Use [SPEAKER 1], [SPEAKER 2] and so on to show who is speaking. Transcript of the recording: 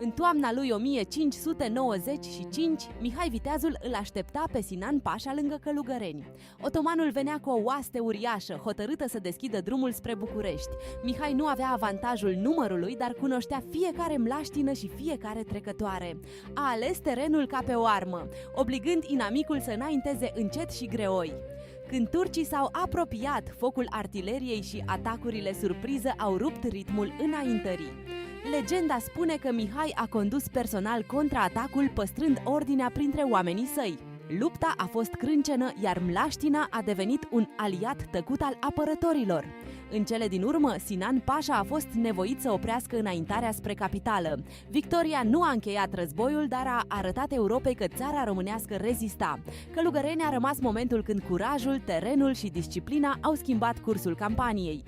[SPEAKER 1] În toamna lui 1595, Mihai Viteazul îl aștepta pe Sinan Pașa lângă Călugăreni. Otomanul venea cu o oaste uriașă, hotărâtă să deschidă drumul spre București. Mihai nu avea avantajul numărului, dar cunoștea fiecare mlaștină și fiecare trecătoare. A ales terenul ca pe o armă, obligând inamicul să înainteze încet și greoi. Când turcii s-au apropiat, focul artileriei și atacurile surpriză au rupt ritmul înaintării. Legenda spune că Mihai a condus personal contraatacul, păstrând ordinea printre oamenii săi. Lupta a fost crâncenă, iar mlaștina a devenit un aliat tăcut al apărătorilor. În cele din urmă, Sinan Pașa a fost nevoit să oprească înaintarea spre capitală. Victoria nu a încheiat războiul, dar a arătat Europei că țara românească rezista. Călugăreni a rămas momentul când curajul, terenul și disciplina au schimbat cursul campaniei.